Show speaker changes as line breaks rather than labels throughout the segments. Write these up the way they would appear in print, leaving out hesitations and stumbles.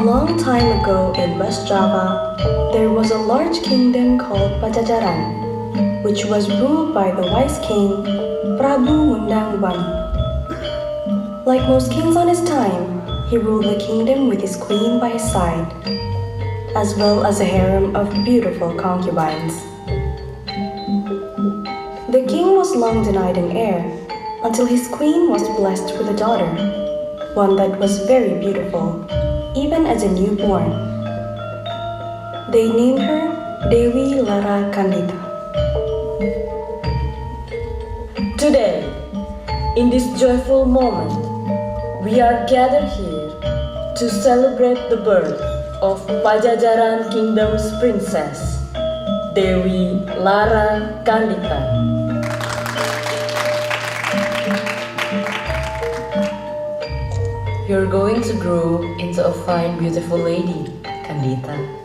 long time ago in West Java, there was a large kingdom called Pajajaran, which was ruled by the wise king Prabu Mundangwani. Like most kings on his time, he ruled the kingdom with his queen by his side, as well as a harem of beautiful concubines. The king was long denied an heir until his queen was blessed with a daughter, one that was very beautiful, even as a newborn. They named her Dewi Lara Kandita.
Today, in this joyful moment, we are gathered here to celebrate the birth of Pajajaran Kingdom's princess, Dewi Lara Kandita. You're going to grow into a fine, beautiful lady, Kandita.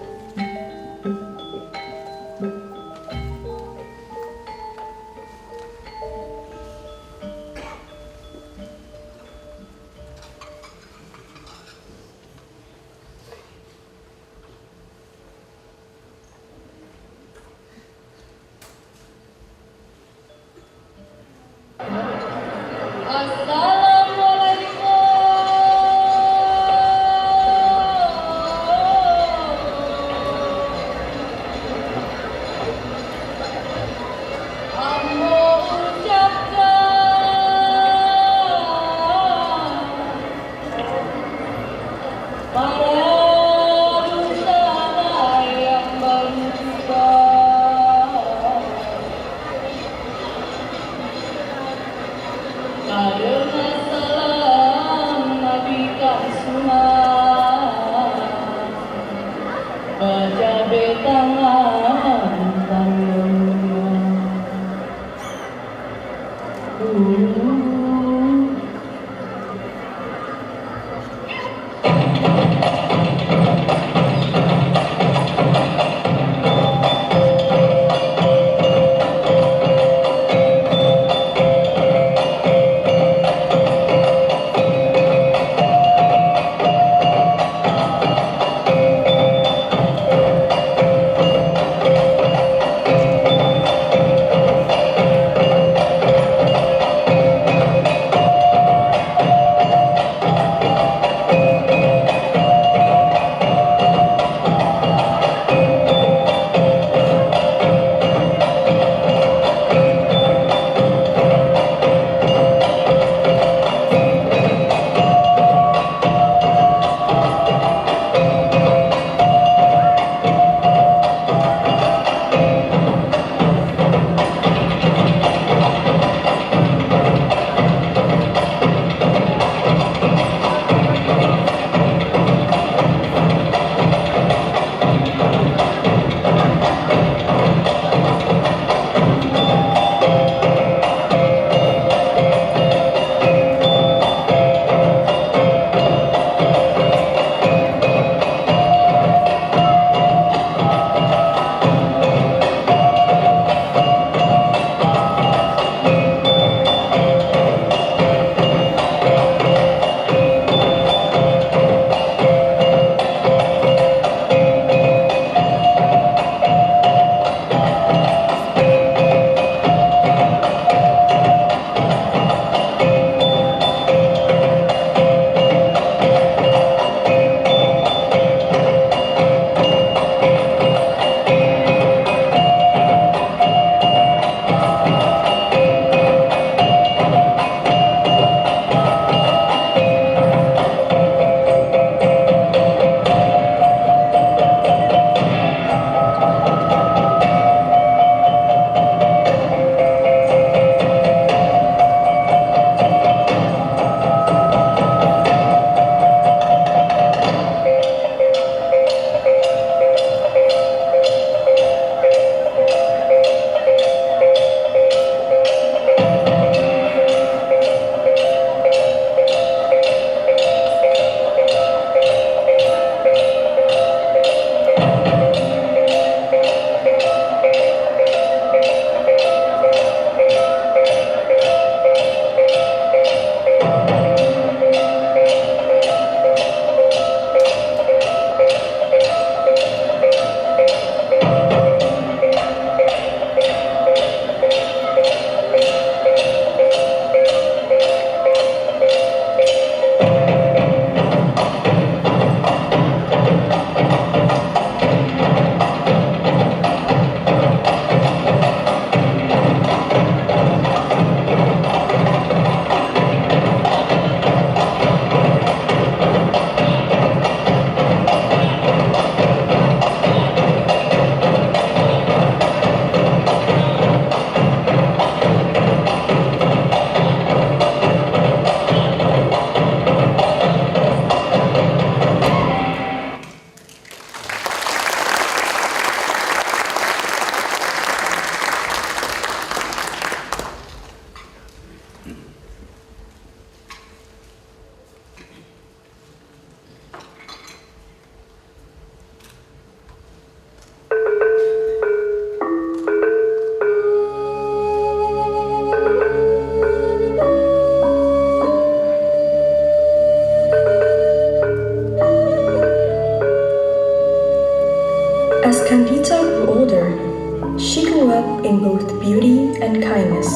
She grew up in both beauty and kindness.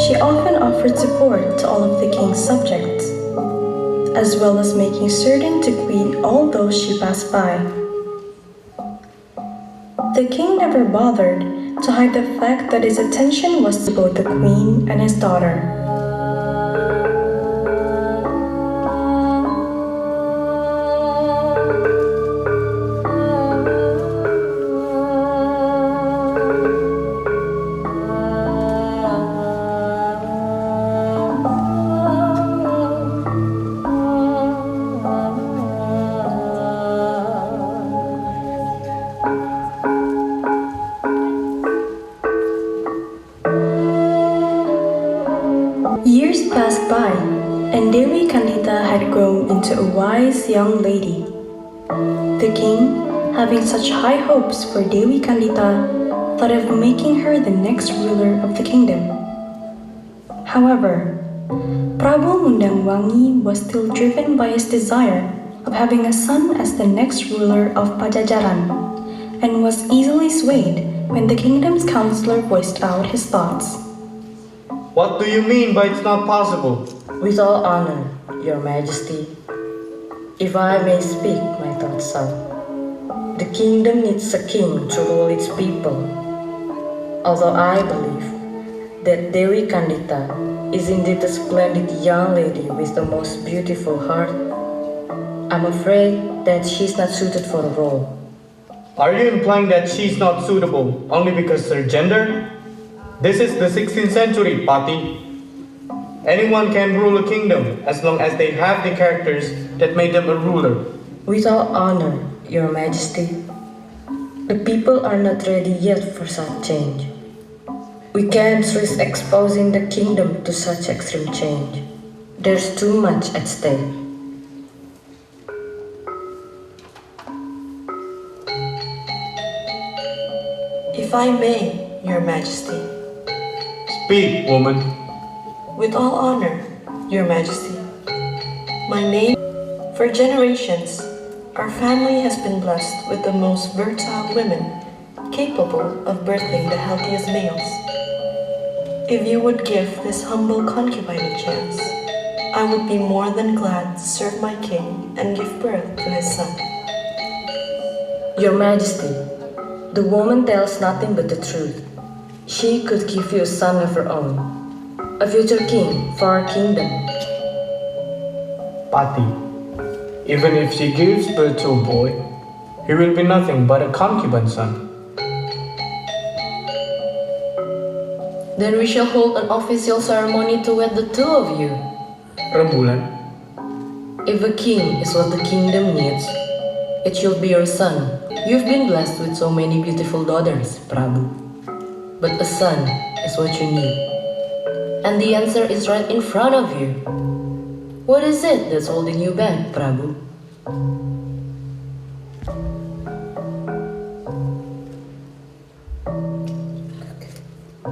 She often offered support to all of the king's subjects, as well as making certain to greet all those she passed by. The king never bothered to hide the fact that his attention was to both the queen and his daughter. Years passed by, and Dewi Kandita had grown into a wise young lady. The king, having such high hopes for Dewi Kandita, thought of making her the next ruler of the kingdom. However, Prabu Mundangwangi was still driven by his desire of having a son as the next ruler of Pajajaran, and was easily swayed when the kingdom's counselor voiced out his thoughts.
What do you mean by it's not possible?
With all honor, Your Majesty, if I may speak my thoughts out, the kingdom needs a king to rule its people. Although I believe that Dewi Kandita is indeed a splendid young lady with the most beautiful heart, I'm afraid that she's not suited for the role.
Are you implying that she's not suitable only because her gender? This is the 16th century, Pati. Anyone can rule a kingdom as long as they have the characters that made them a ruler.
With all honor, Your Majesty, the people are not ready yet for such change. We can't risk exposing the kingdom to such extreme change. There's too much at stake.
If I may, Your Majesty.
Speak, woman.
With all honor, Your Majesty. My name, for generations, our family has been blessed with the most fertile women, capable of birthing the healthiest males. If you would give this humble concubine a chance, I would be more than glad to serve my king and give birth to his son.
Your Majesty, the woman tells nothing but the truth. She could give you a son of her own, a future king for our kingdom.
Pati, even if she gives birth to a boy, he will be nothing but a concubine son.
Then we shall hold an official ceremony to wed the two of you.
Rembulan,
If a king is what the kingdom needs, it should be your son. You've been blessed with so many beautiful daughters, Prabu. But a son is what you need. And the answer is right in front of you. What is it that's holding you back, Prabu?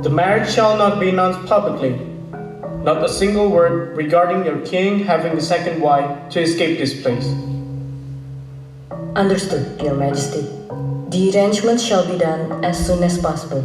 the marriage shall not be announced publicly. Not a single word regarding your king having a second wife to escape this place.
Understood, Your Majesty. The arrangement shall be done as soon as possible.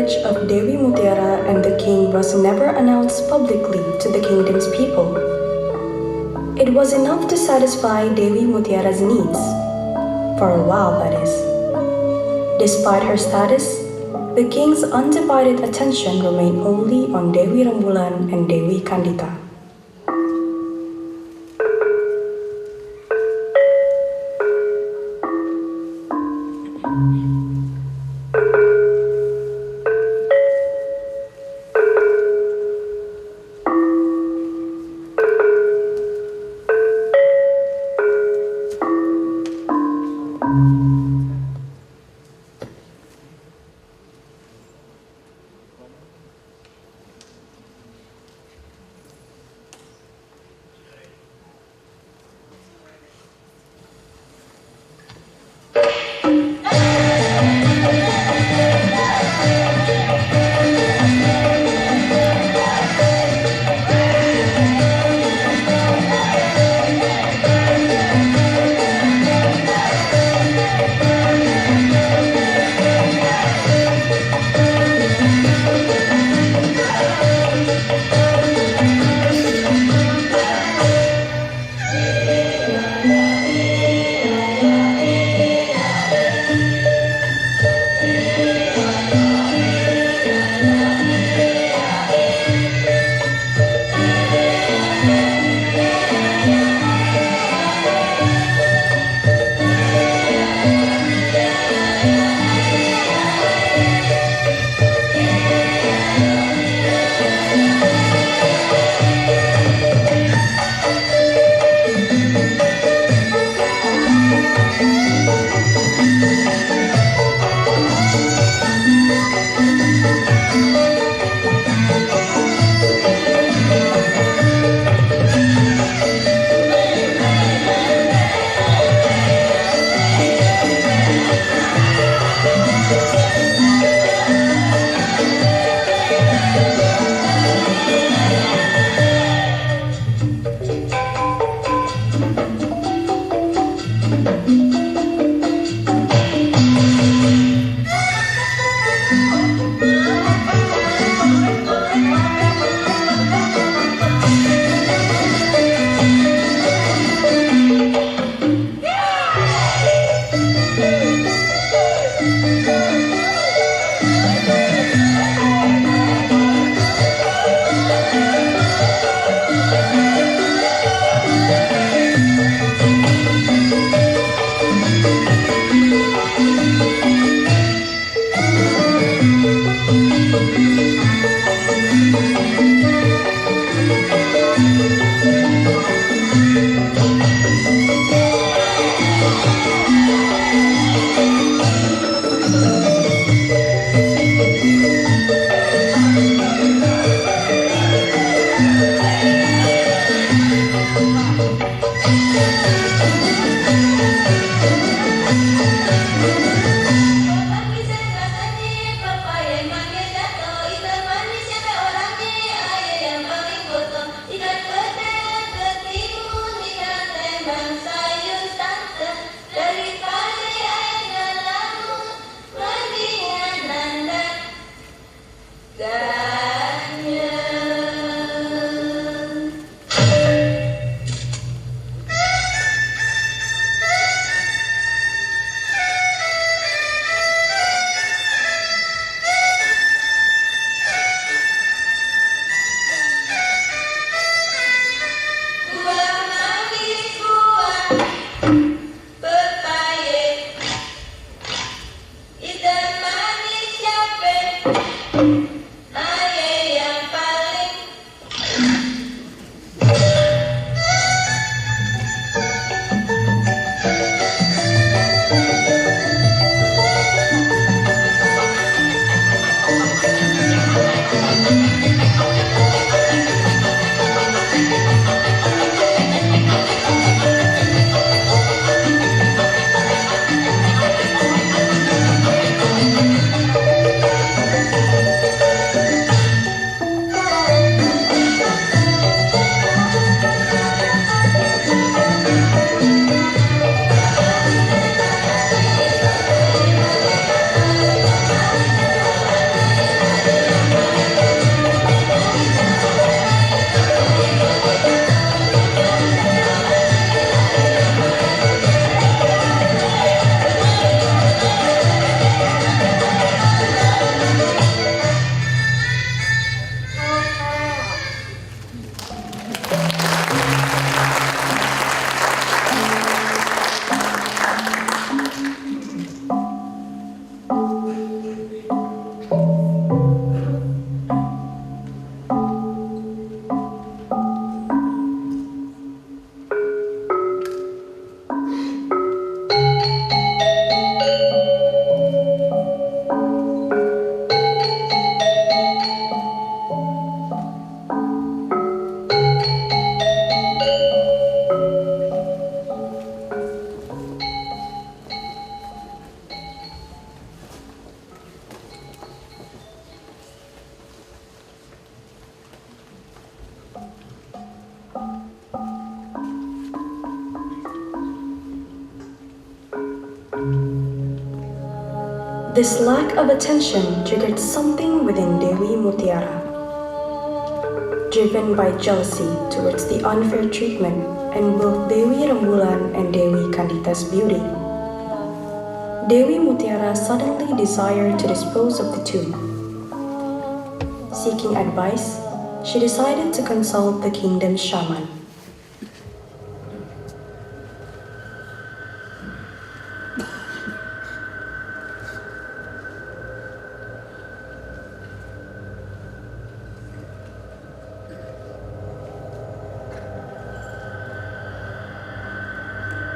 marriage of Dewi Mutiara and the king was never announced publicly to the kingdom's people. It was enough to satisfy Dewi Mutiara's needs, for a while that is. Despite her status, the king's undivided attention remained only on Dewi Rembulan and Dewi Kandita. This lack of attention triggered something within Dewi Mutiara. Driven by jealousy towards the unfair treatment in both Dewi Rembulan and Dewi Kandita's beauty, Dewi Mutiara suddenly desired to dispose of the two. Seeking advice, she decided to consult the kingdom's shaman.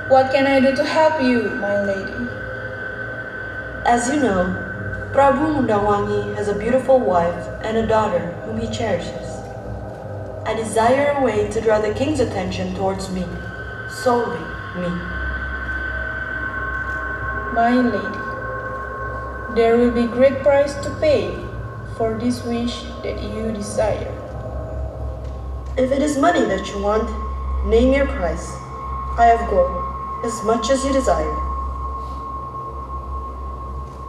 What can I do to help you, my lady?
As you know, Prabu Mundangwangi has a beautiful wife and a daughter whom he cherishes. I desire a way to draw the king's attention towards me, solely me.
My lady, there will be great price to pay for this wish that you desire.
If it is money that you want, name your price. I have gold, as much as you desire.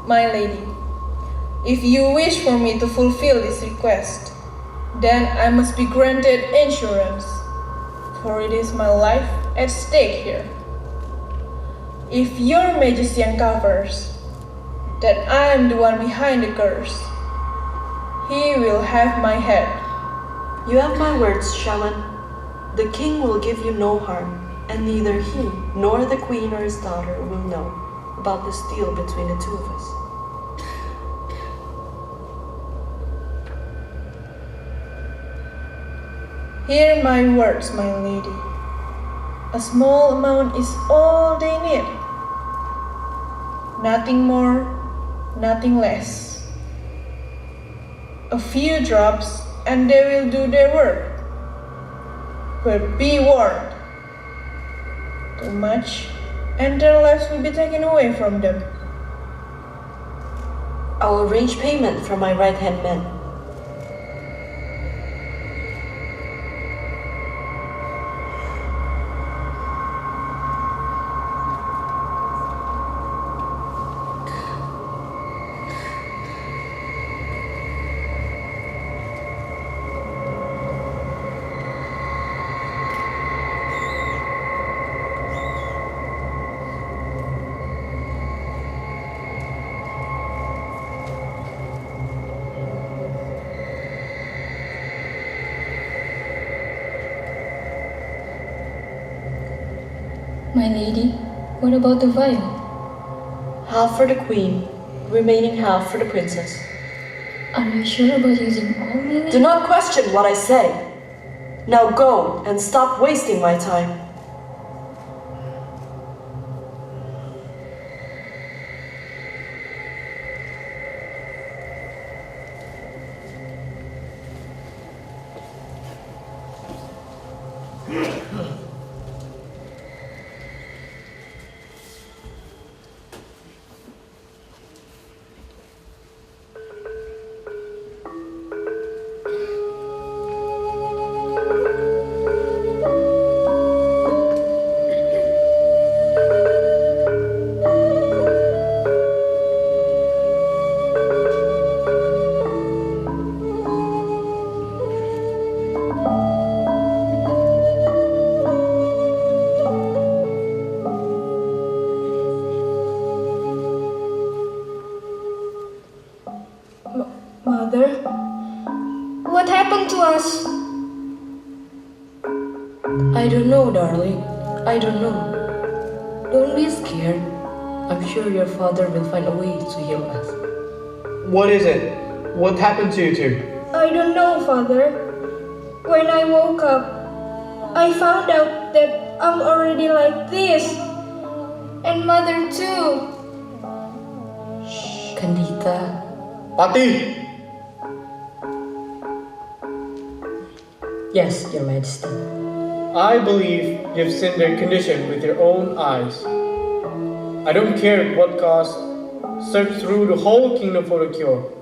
My lady, if you wish for me to fulfill this request, then I must be granted insurance, for it is my life at stake here. If your majesty uncovers that I am the one behind the curse, he will have my head.
You have my words, shaman. The king will give you no harm, and neither he nor the queen or his daughter will know about this deal between the two of us.
Hear my words, my lady. A small amount is all they need. Nothing more, nothing less. A few drops and they will do their work. But be warned. Too much and their lives will be taken away from them.
I will arrange payment from my right-hand man.
My lady, what about the vial?
Half for the queen, remaining half for the princess.
Are you sure about using all, my lady?
Do not question what I say. Now go and stop wasting my time.
Mother, what happened to us?
I don't know, darling. I don't know. Don't be scared. I'm sure your father will find a way to heal us.
What is it? What happened to you two?
I don't know, Father. When I woke up, I found out that I'm already like this. And Mother too.
Kandita.
Pati!
Yes, Your Majesty.
I believe you've seen their condition with your own eyes. I don't care at what cost. Search through the whole kingdom for a cure.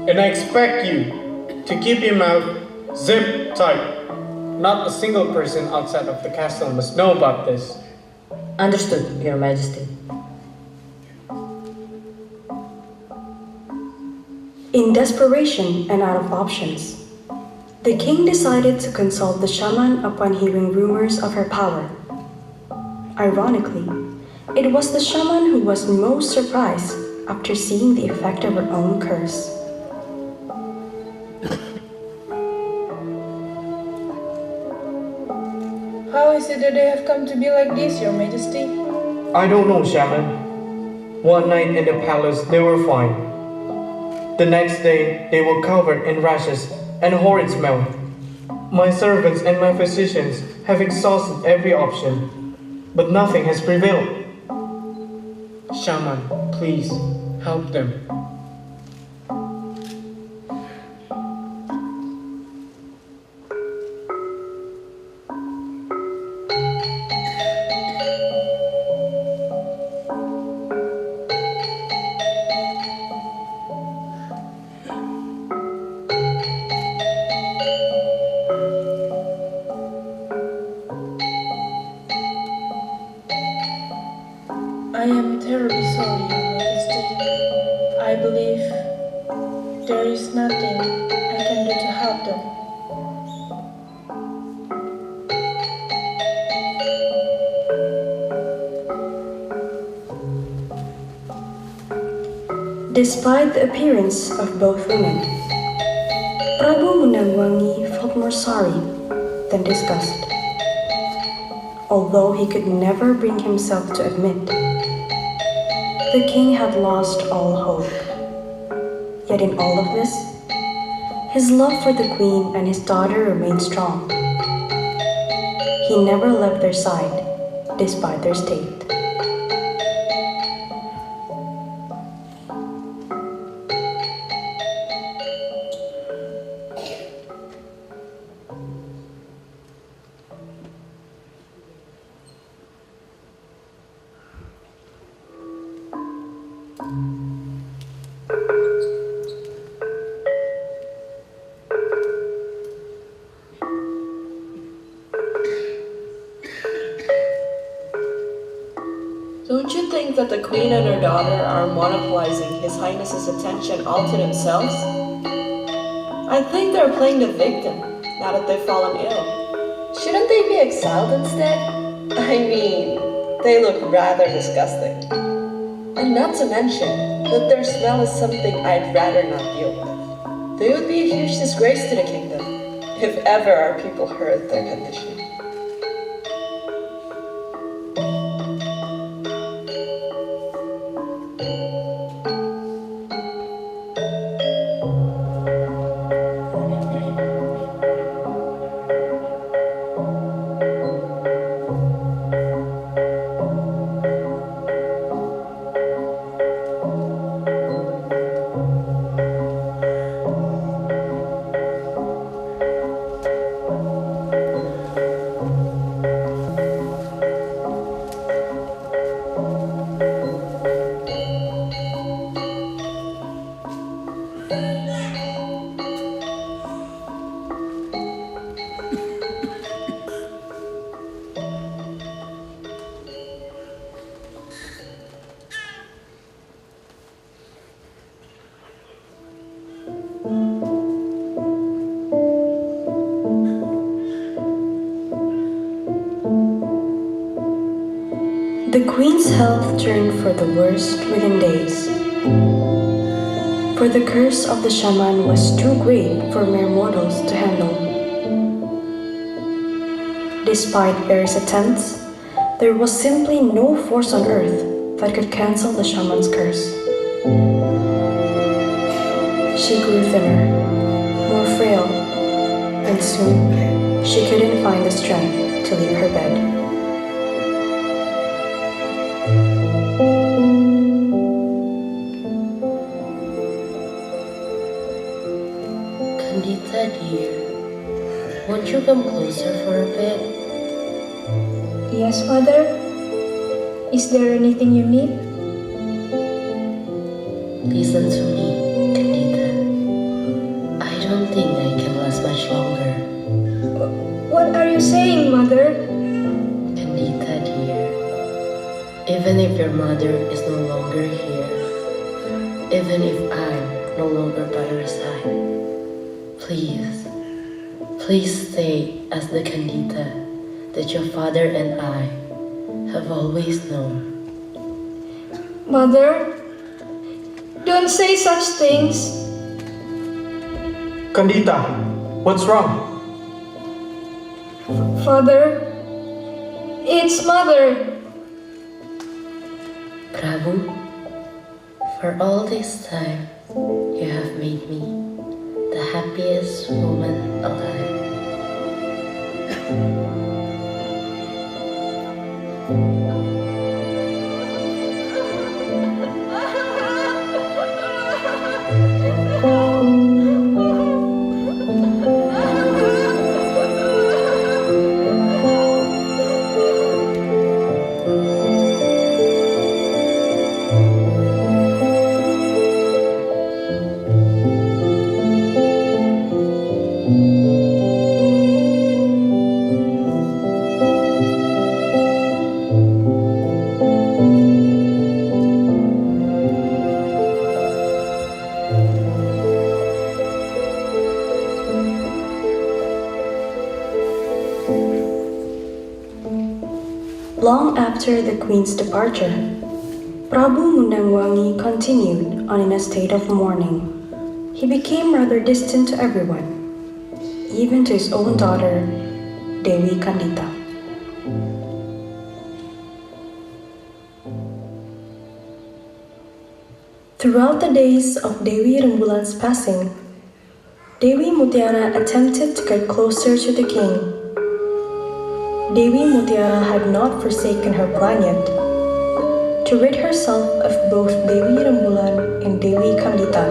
And I expect you to keep your mouth zipped tight. Not a single person outside of the castle must know about this.
Understood, Your Majesty.
In desperation and out of options, the king decided to consult the shaman upon hearing rumors of her power. Ironically, it was the shaman who was most surprised after seeing the effect of her own curse.
How is it that they have come to be like this, Your Majesty?
I don't know, shaman. One night in the palace, they were fine. The next day, they were covered in rashes and a horrid smell. My servants and my physicians have exhausted every option, but nothing has prevailed.
Shaman, please, help them.
I am terribly sorry, Your Majesty. I believe there is nothing I can do to help them.
Despite the appearance of both women, Prabu Mundangwangi felt more sorry than disgust. Although he could never bring himself to admit, the king had lost all hope. Yet in all of this, his love for the queen and his daughter remained strong. He never left their side, despite their state.
Don't you think that the queen and her daughter are monopolizing His Highness's attention all to themselves? I think they're playing the victim now that they've fallen ill. Shouldn't they be exiled instead? I mean, they look rather disgusting. And not to mention that their smell is something I'd rather not deal with. They would be a huge disgrace to the kingdom if ever our people heard their condition. The queen's health turned for the worst within days, for the curse of the shaman was too great for mere mortals to handle. Despite various attempts, there was simply no force on earth that could cancel the shaman's curse. She grew thinner, more frail, and soon she couldn't find the strength to leave her bed.
Candida dear, won't you come closer for a bit?
Yes, Mother? Is there anything you need?
Listen to me, Candida. I don't think I can last much longer.
What are you saying, Mother?
Candida dear, even if your mother is no longer here, even if I'm no longer by your side. Please, please stay as the Candida that your father and I have always known.
Mother, don't say such things.
Candida, what's wrong?
Father, it's Mother.
Prabu, for all this time, you have made me the happiest woman alive.
Long after the queen's departure, Prabu Mundangwangi continued on in a state of mourning. He became rather distant to everyone, even to his own daughter, Dewi Kandita. Throughout the days of Dewi Rembulan's passing, Dewi Mutiara attempted to get closer to the king. Dewi Mutiara had not forsaken her plan yet to rid herself of both Dewi Rembulan and Dewi Kandita.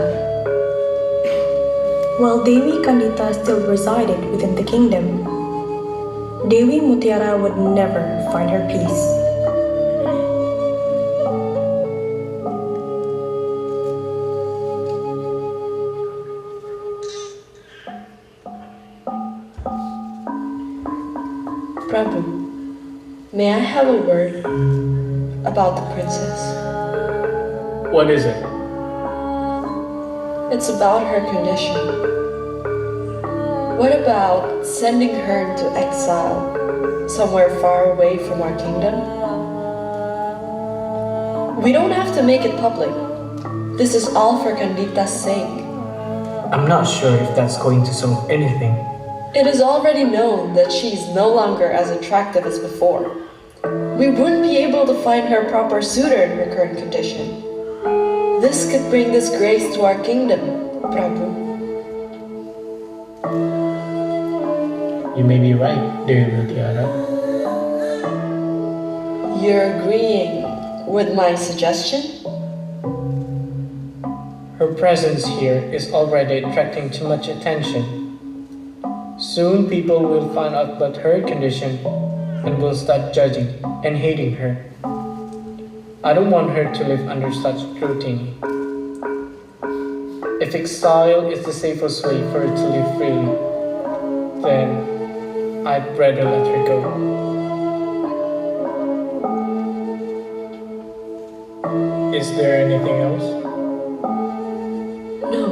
While Dewi Kandita still resided within the kingdom, Dewi Mutiara would never find her peace.
Prabhu, may I have a word about the princess?
What is it?
It's about her condition. What about sending her into exile somewhere far away from our kingdom? We don't have to make it public. This is all for Kandita's sake.
I'm not sure if that's going to solve anything.
It is already known that she is no longer as attractive as before. We wouldn't be able to find her a proper suitor in her current condition. This could bring disgrace to our kingdom, Prabhu.
You may be right, dear Mutiara.
You're agreeing with my suggestion?
Her presence here is already attracting too much attention. Soon people will find out about her condition and will start judging and hating her. I don't want her to live under such scrutiny. If exile is the safest way for her to live freely, then I'd rather let her go. Is there anything else?
No,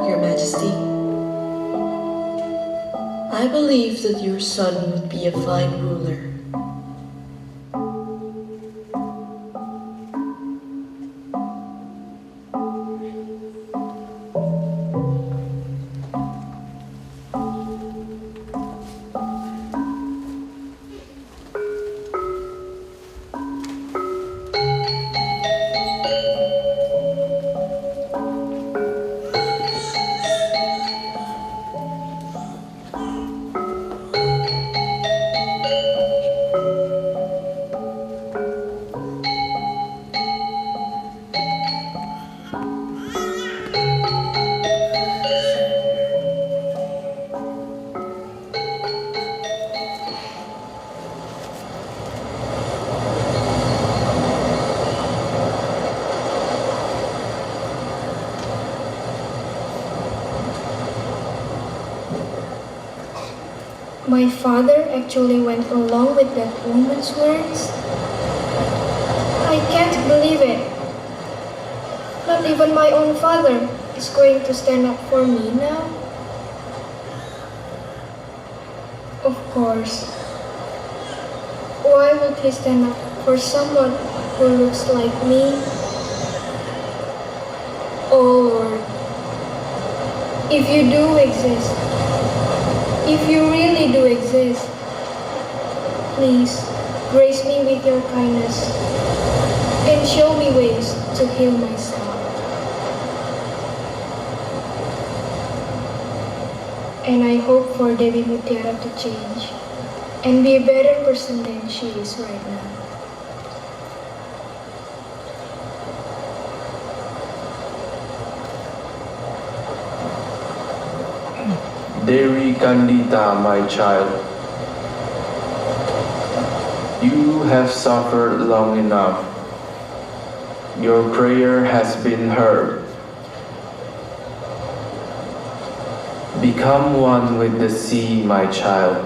Your Majesty. I believe that your son would be a fine ruler.
My father actually went along with that woman's words? I can't believe it. Not even my own father is going to stand up for me now? Of course. Why would he stand up for someone who looks like me? Oh Lord, if you do exist, if you really do exist, please grace me with your kindness and show me ways to heal myself. And I hope for Devi Mutiara to change and be a better person than she is right now.
Devi Kandita, my child, you have suffered long enough. Your prayer has been heard. Become one with the sea, my child,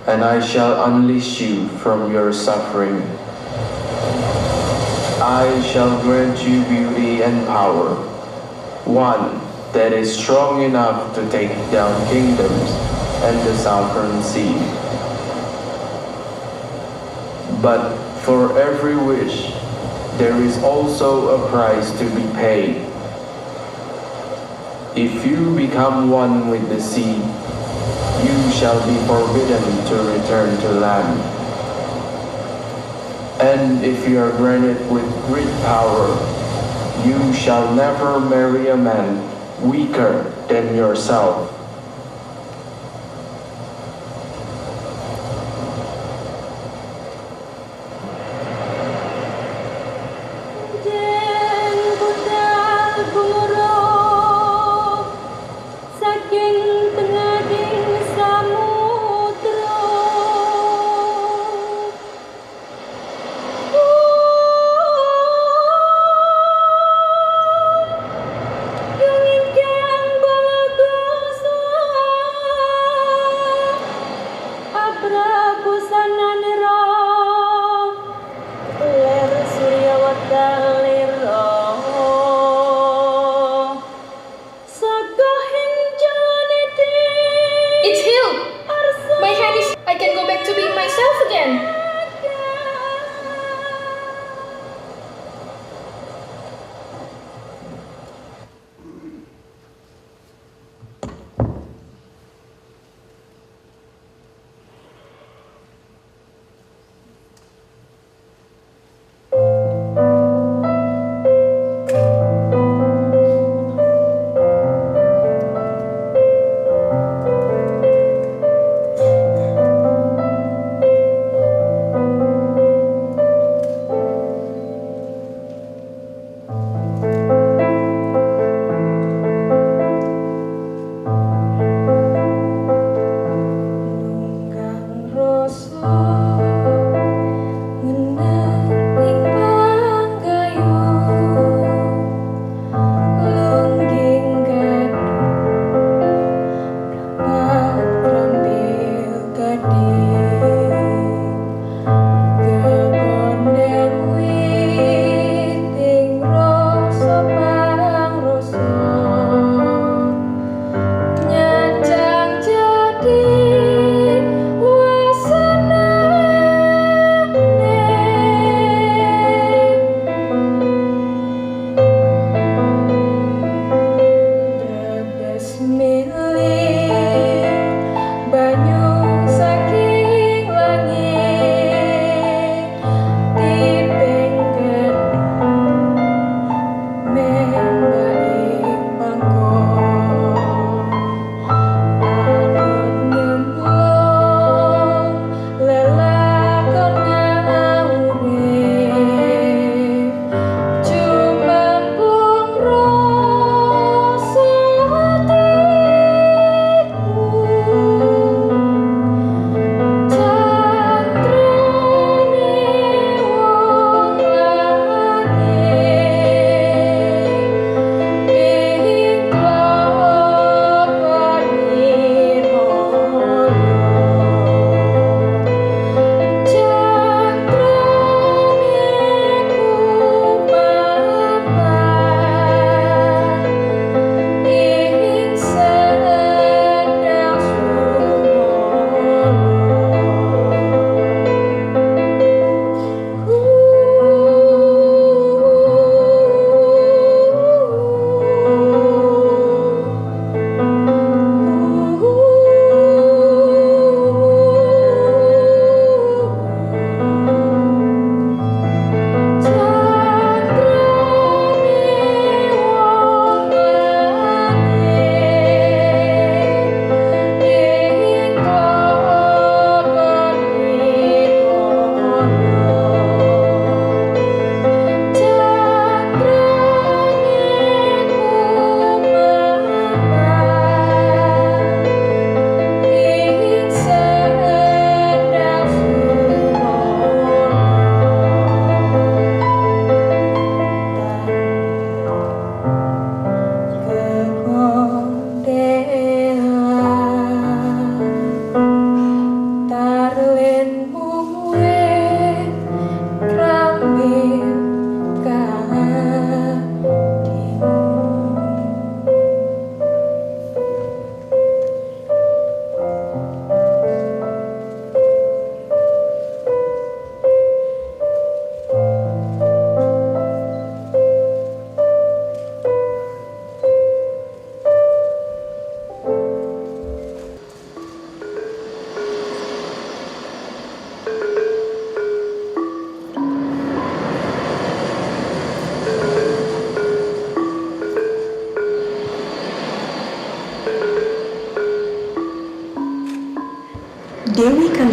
and I shall unleash you from your suffering. I shall grant you beauty and power, one that is strong enough to take down kingdoms and the southern sea. But for every wish, there is also a price to be paid. If you become one with the sea, you shall be forbidden to return to land. And if you are granted with great power, you shall never marry a man weaker than yourself.
Yang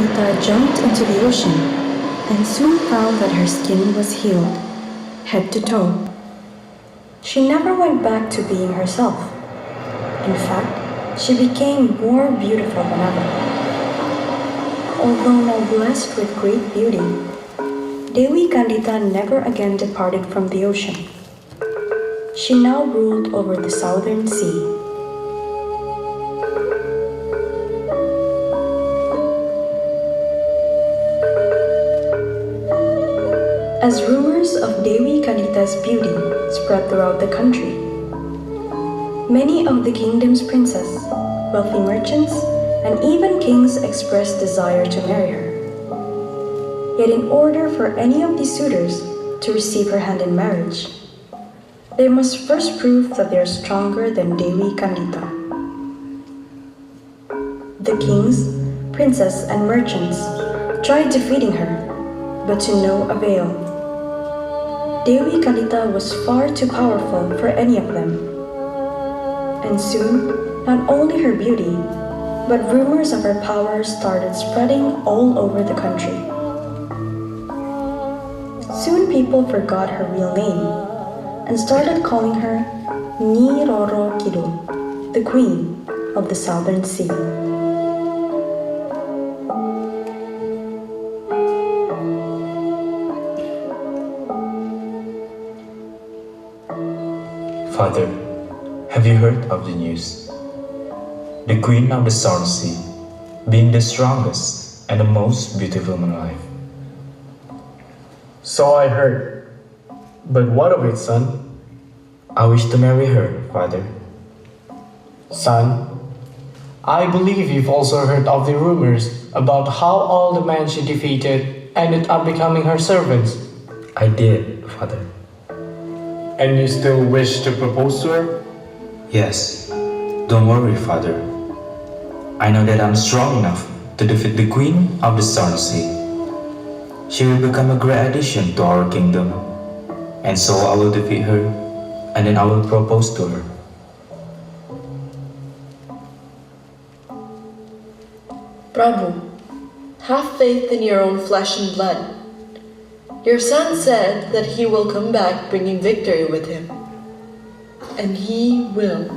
Kanita jumped into the ocean and soon found that her skin was healed, head to toe. She never went back to being herself. In fact, she became more beautiful than ever. Although now blessed with great beauty, Dewi Kandita never again departed from the ocean. She now ruled over the southern sea. As rumors of Dewi Kandita's beauty spread throughout the country, many of the kingdom's princes, wealthy merchants, and even kings expressed desire to marry her. Yet in order for any of these suitors to receive her hand in marriage, they must first prove that they are stronger than Dewi Kandita. The kings, princes, and merchants tried defeating her, but to no avail. Dewi Kandita was far too powerful for any of them. And soon, not only her beauty, but rumors of her power started spreading all over the country. Soon people forgot her real name and started calling her Nyi Roro Kidul, the Queen of the Southern Sea.
Father, have you heard of the news? The Queen of the Southern Sea, being the strongest and the most beautiful woman alive.
So I heard. But what of it, son?
I wish to marry her, Father.
Son, I believe you've also heard of the rumors about how all the men she defeated ended up becoming her servants.
I did, Father.
And you still wish to propose to her?
Yes. Don't worry, Father. I know that I'm strong enough to defeat the Queen of the Southern Sea. She will become a great addition to our kingdom. And so I will defeat her, and then I will propose to her.
Prabhu, have faith in your own flesh and blood. Your son said that he will come back bringing victory with him. And he will.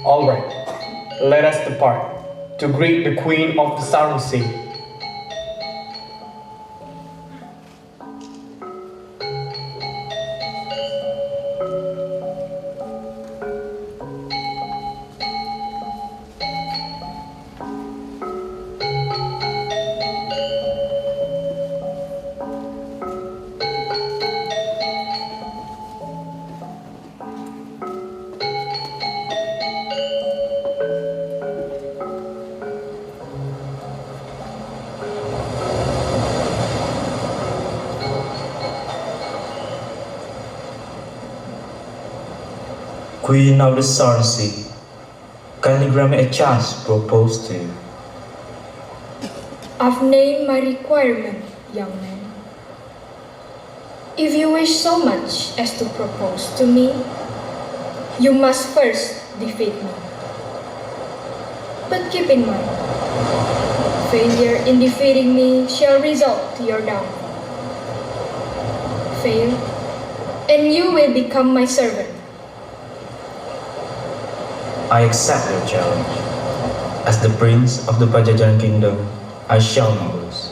All right, let us depart to greet the Queen of the Southern Sea.
Queen of the Southern Sea, kindly grant me a chance to propose to you.
I've named my requirement, young man. If you wish so much as to propose to me, you must first defeat me. But keep in mind, failure in defeating me shall result to your downfall. Fail, and you will become my servant.
I accept your challenge. As the Prince of the Pajajaran Kingdom, I shall not lose.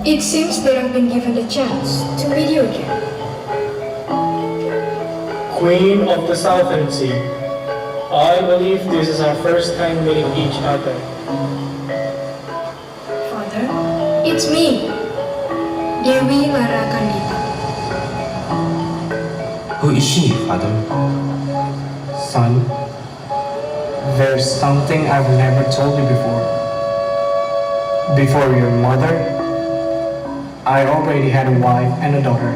It seems that I've been given the chance to meet you again.
Queen of the Southern Sea, I believe this is our first time meeting each other.
Father, it's me, Dewi Larakandita.
Who is she, Father?
Son, there's something I've never told you before. Before your mother, I already had a wife and a daughter.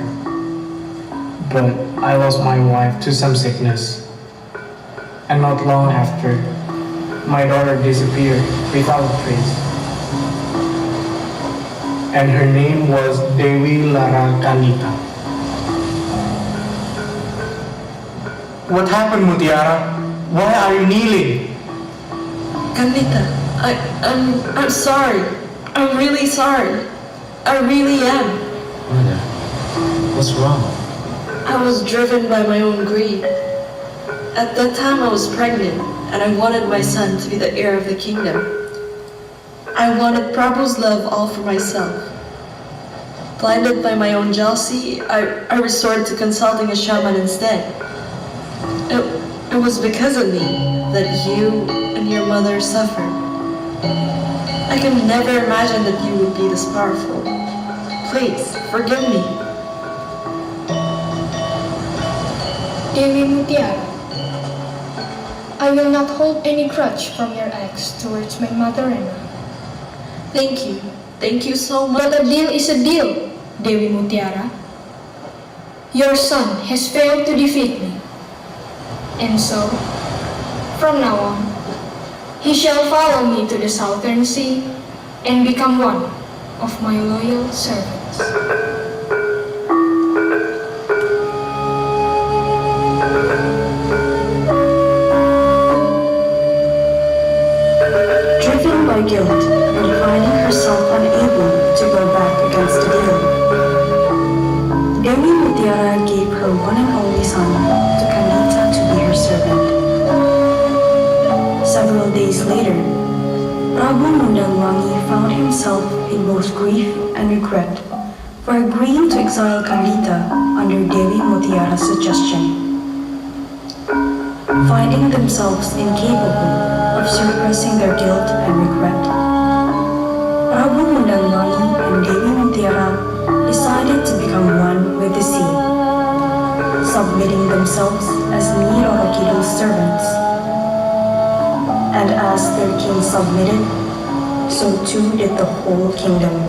But I lost my wife to some sickness. And not long after, my daughter disappeared without a trace. And her name was Dewi Larakandita. What happened, Mutiara? Why are you kneeling?
Kandita, I'm sorry. I'm really sorry. I really am.
Mother, what's wrong?
I was driven by my own greed. At that time I was pregnant and I wanted my son to be the heir of the kingdom. I wanted Prabhu's love all for myself. Blinded by my own jealousy, I resorted to consulting a shaman instead. It was because of me that you and your mother suffered. I can never imagine that you would be this powerful. Please, forgive me.
Dewi Mutiara, I will not hold any grudge from your ex towards my mother-in-law.
Thank you. Thank you so much.
But a deal is a deal, Dewi Mutiara. Your son has failed to defeat me. And so, from now on, He shall follow me to the southern sea and become one of my loyal servants.
Driven by guilt and finding herself unable to go back against the deal, Dewi Mutiara gave her one and only son to Kandita to be her servant. Several days later, Prabu Mundangwangi found himself in both grief and regret for agreeing to exile Kandita under Dewi Mutiara's suggestion. Finding themselves incapable of suppressing their guilt and regret, Prabu Mundangwangi and Dewi Mutiara decided to become one with the sea, submitting themselves as Nyi Roro Kidul's servants. And as their king submitted, so too did the whole kingdom.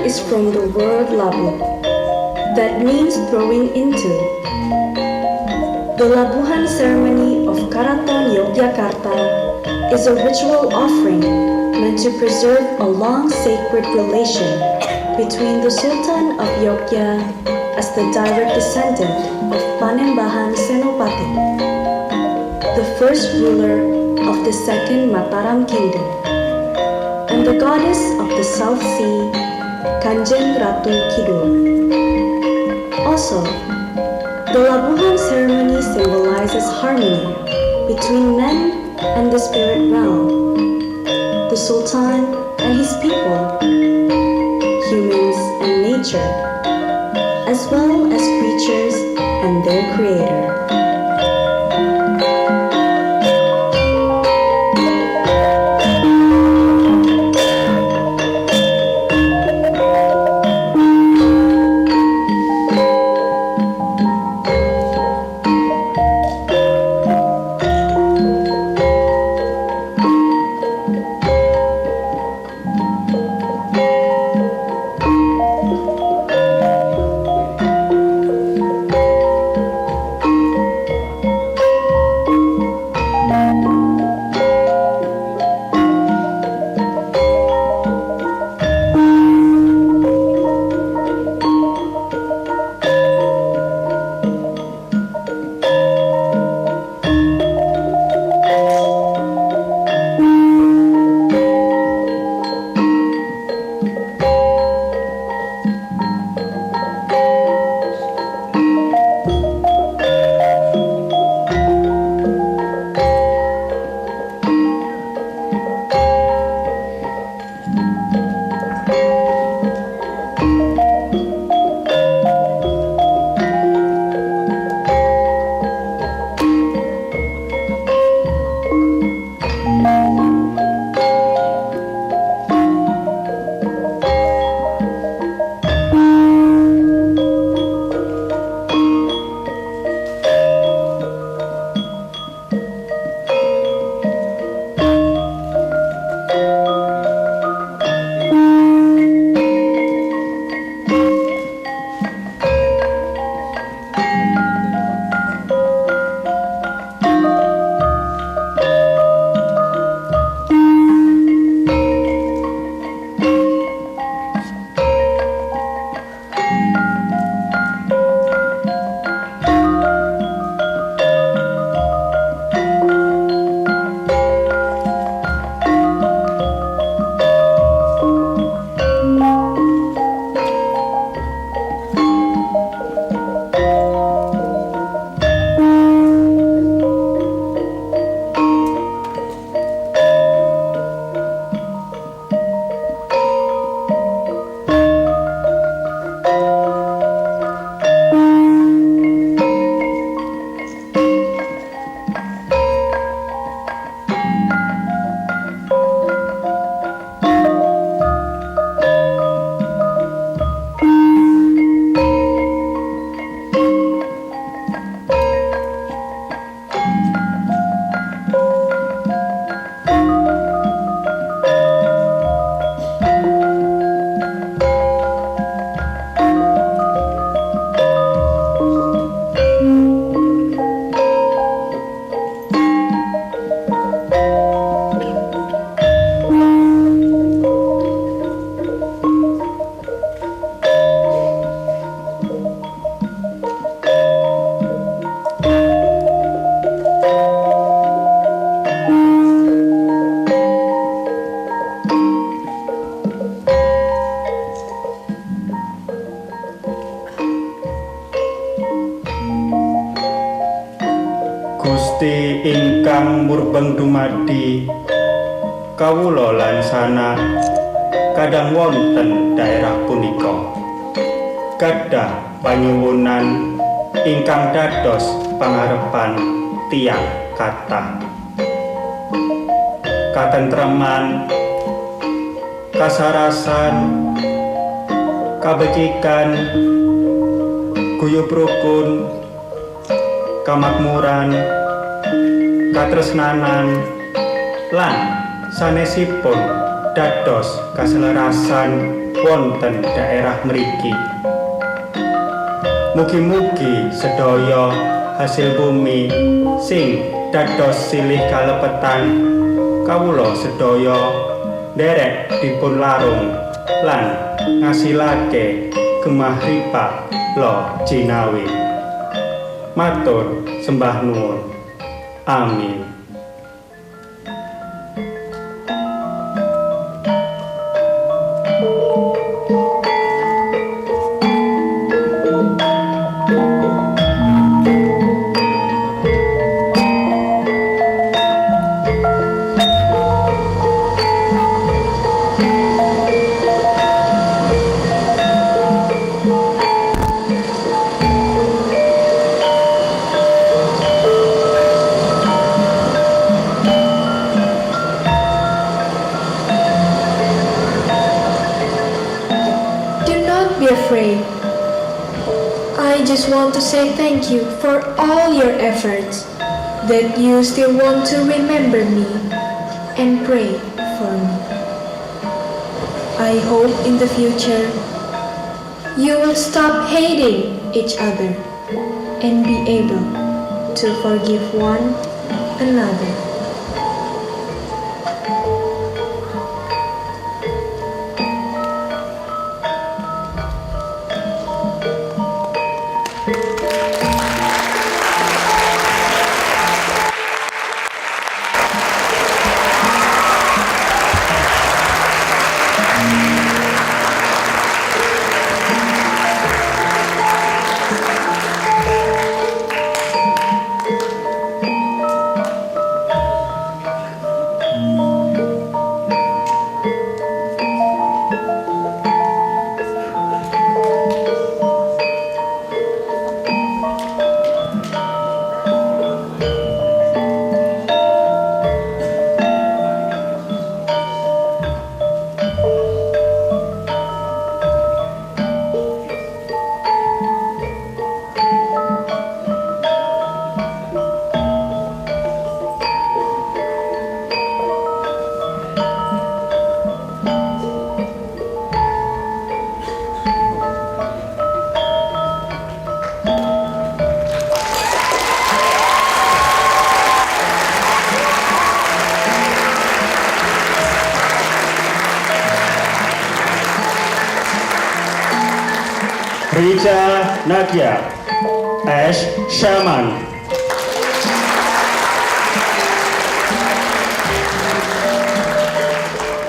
is from the word labu, that means throwing into. The Labuhan ceremony of Karaton Yogyakarta is a ritual offering meant to preserve a long sacred relation between the Sultan of Yogya as the direct descendant of Panembahan Senopati, the first ruler of the second Mataram kingdom, and the goddess of the South Sea, Kanjeng Ratu Kidul. Also, the Labuhan ceremony symbolizes harmony between men and the spirit realm, the Sultan and his people, humans and nature, as well as creatures and their creator.
Gusti ingkang murbeng dumadi kawula lan sanak kadang wonten daerah punika gadhah panyuwunan ingkang dados pangarepan tiyang kathah katentreman kasarasan kabecikan guyub rukun kamakmuran katresnanan lan sanesipun dados kaselarasan wonten daerah mriki. Mugi-mugi sedaya hasil bumi sing dados silih kalepetan kawula sedaya nderek dipun larung lan ngasilake gemah ripa lo jinawi. Matur sembah nuwun. Amin.
Be afraid. I just want to say thank you for all your efforts, that you still want to remember me and pray for me. I hope in the future you will stop hating each other and be able to forgive one another. Richa Nagia as Shaman.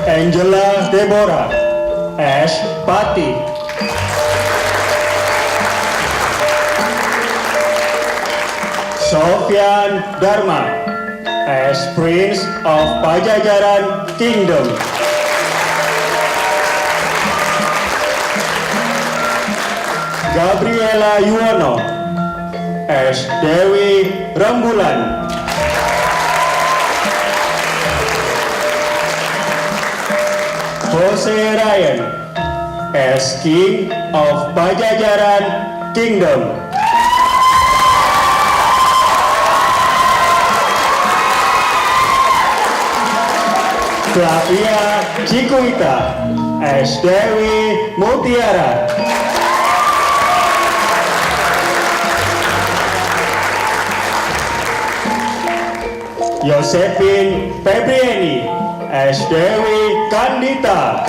Angela Deborah as Pati. Sofyan Dharma as Prince of Pajajaran Kingdom. Gabriela Yuwono as Dewi Rembulan. Jose Ryan as King of Pajajaran Kingdom. Flavia Cikuita as Dewi Mutiara. Josephine Febrieni as Dewi Kandita.